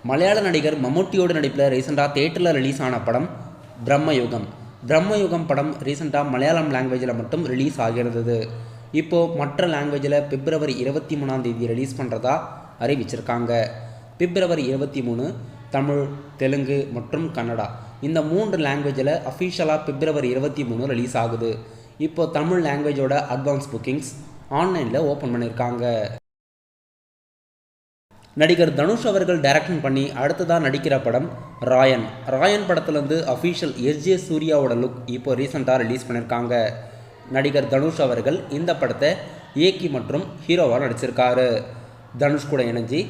மலையாள நடிகர் மம்முட்டியோட நடிப்பில் ரீசெண்டாக தேட்டரில் ரிலீஸ் ஆன படம் பிரம்மயுகம். பிரம்மயுகம் படம் ரீசெண்டாக மலையாளம் லாங்குவேஜில் மட்டும் ரிலீஸ் ஆகியிருந்தது. இப்போது மற்ற லாங்குவேஜில் பிப்ரவரி 23 ரிலீஸ் பண்ணுறதா அறிவிச்சிருக்காங்க. பிப்ரவரி 23 தமிழ், தெலுங்கு மற்றும் கன்னடா இந்த 3 லாங்குவேஜில் அஃபிஷியலாக பிப்ரவரி 23 ரிலீஸ் ஆகுது. இப்போது தமிழ் லாங்குவேஜோட அட்வான்ஸ் புக்கிங்ஸ் ஆன்லைனில் ஓப்பன் பண்ணியிருக்காங்க. நடிகர் தனுஷ் அவர்கள் டைரக்ஷன் பண்ணி அடுத்ததாக நடிக்கிற படம் ராயன். ராயன் படத்துலேருந்து அஃபீஷியல் எஸ்ஜே சூர்யாவோட லுக் இப்போ ரீசெண்டாக ரிலீஸ் பண்ணியிருக்காங்க. நடிகர் தனுஷ் அவர்கள் இந்த படத்தை இயக்கி மற்றும் ஹீரோவாக நடிச்சிருக்காரு. தனுஷ் கூட இணைஞ்சி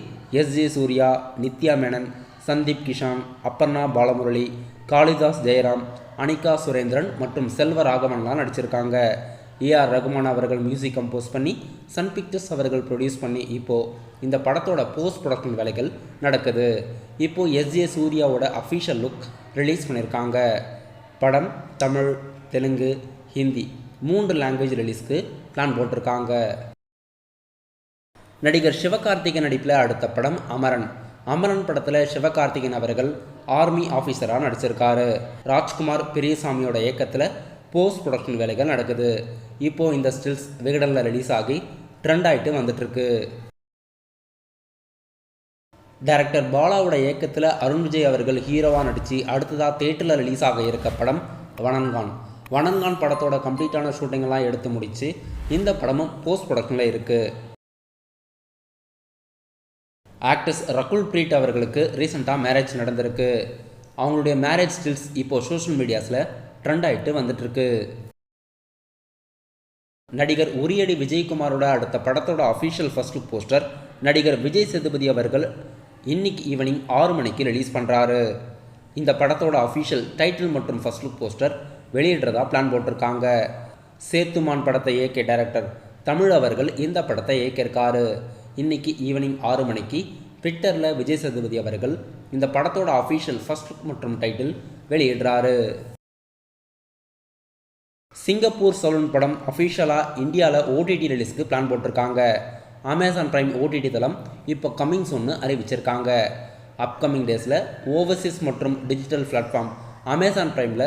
எஸ்ஜே சூர்யா, நித்யா மேனன், சந்தீப் கிஷான், அப்பர்ணா பாலமுரளி, காளிதாஸ் ஜெயராம், அனிகா சுரேந்திரன் மற்றும் செல்வராகவன்லாம் நடிச்சிருக்காங்க. ஏஆர் ரகுமான் அவர்கள் மியூசிக் கம்போஸ் பண்ணி சன் பிக்சர்ஸ் அவர்கள் ப்ரொடியூஸ் பண்ணி இப்போது இந்த படத்தோட போஸ்ட் ப்ரொடக்ஷன் வேலைகள் நடக்குது. இப்போது எஸ்ஜே சூர்யாவோட அஃபிஷியல் லுக் ரிலீஸ் பண்ணியிருக்காங்க. படம் தமிழ், தெலுங்கு, ஹிந்தி 3 லாங்குவேஜ் ரிலீஸ்க்கு பிளான் போட்டிருக்காங்க. நடிகர் சிவகார்த்திகேயன் நடிப்பில் அடுத்த படம் அமரன். அமரன் படத்தில் சிவகார்த்திகேயன் அவர்கள் ஆர்மி ஆஃபீஸராக நடிச்சிருக்காரு. ராஜ்குமார் பெரியசாமியோட இயக்கத்தில் போஸ்ட் ப்ரொடக்ஷன் வேலைகள் நடக்குது. இப்போது இந்த ஸ்டில்ஸ் விகடனில் ரிலீஸ் ஆகி ட்ரெண்ட் ஆகிட்டு வந்துட்டுருக்கு. டைரக்டர் பாலாவோட இயக்கத்தில் அருண் விஜய் அவர்கள் ஹீரோவாக நடித்து அடுத்ததாக தேட்டரில் ரிலீஸ் ஆக இருக்க படம் வணங்கான். வணங்கான் படத்தோட கம்ப்ளீட்டான ஷூட்டிங்கெல்லாம் எடுத்து முடித்து இந்த படமும் போஸ்ட் ப்ரொடக்ஷனில் இருக்குது. ஆக்டர்ஸ் ரகுல் பிரீத் அவர்களுக்கு ரீசெண்டாக மேரேஜ் நடந்திருக்கு. அவங்களுடைய மேரேஜ் ஸ்டில்ஸ் இப்போது சோஷியல் மீடியாஸில் ட்ரெண்ட் ஆகிட்டு வந்துட்டுருக்கு. நடிகர் உரியடி விஜயகுமாரோட அடுத்த படத்தோட அஃபிஷியல் ஃபர்ஸ்ட் லுக் போஸ்டர் நடிகர் விஜய் சேதுபதி அவர்கள் இன்னைக்கு ஈவினிங் 6 மணிக்கு ரிலீஸ் பண்ணுறாரு. இந்த படத்தோட அஃபிஷியல் டைட்டில் மற்றும் ஃபர்ஸ்ட் லுக் போஸ்டர் வெளியிடுறதா பிளான் போட்டிருக்காங்க. சேத்துமான் படத்தை இயக்கிய டைரக்டர் தமிழ் அவர்கள் இந்த படத்தை இயக்கியிருக்காரு. இன்னைக்கு ஈவினிங் 6 மணிக்கு ட்விட்டரில் விஜய் சேதுபதி அவர்கள் இந்த படத்தோட அஃபிஷியல் ஃபர்ஸ்ட் லுக் மற்றும் டைட்டில் வெளியிடுறாரு. சிங்கப்பூர் சலூன் படம் அஃபிஷியலாக இந்தியாவில் ஓடிடி ரிலீஸ்க்கு பிளான் போட்டிருக்காங்க. அமேசான் பிரைம் ஓடிடி தளம் இப்போ கம்மிங் சூன்னு அறிவிச்சிருக்காங்க. அப்கமிங் டேஸில் ஓவர்சீஸ் மற்றும் டிஜிட்டல் பிளாட்ஃபார்ம் அமேசான் பிரைமில்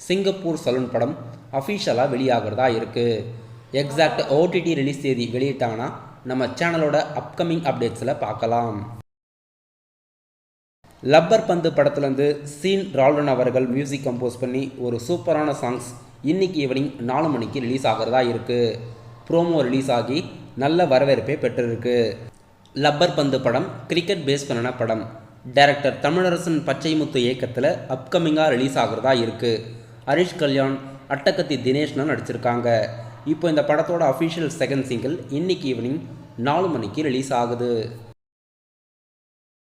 சிங்கப்பூர் சலூன் படம் அஃபிஷியலாக வெளியாகிறதா இருக்குது. எக்ஸாக்ட் ஓடிடி ரிலீஸ் தேதி வெளியிட்டாங்கன்னா நம்ம சேனலோட அப்கமிங் அப்டேட்ஸில் பார்க்கலாம். லப்பர் பந்து படத்துலேருந்து சீன் ரால்டன் அவர்கள் மியூசிக் கம்போஸ் பண்ணி ஒரு சூப்பரான சாங்ஸ் இன்னைக்கு ஈவினிங் 4 மணிக்கு ரிலீஸ் ஆகிறதா இருக்குது. ப்ரோமோ ரிலீஸ் ஆகி நல்ல வரவேற்பை பெற்றிருக்கு. லப்பர் பந்து படம் கிரிக்கெட் பேஸ் பண்ணின படம். டைரக்டர் தமிழரசன் பச்சைமுத்து இயக்கத்தில் அப்கமிங்காக ரிலீஸ் ஆகிறதா இருக்குது. ஹரிஷ் கல்யாண், அட்டகத்தி தினேஷ்னா நடிச்சிருக்காங்க. இப்போ இந்த படத்தோட அஃபிஷியல் செகண்ட் சிங்கிள் இன்னைக்கு ஈவினிங் 4 மணிக்கு ரிலீஸ் ஆகுது.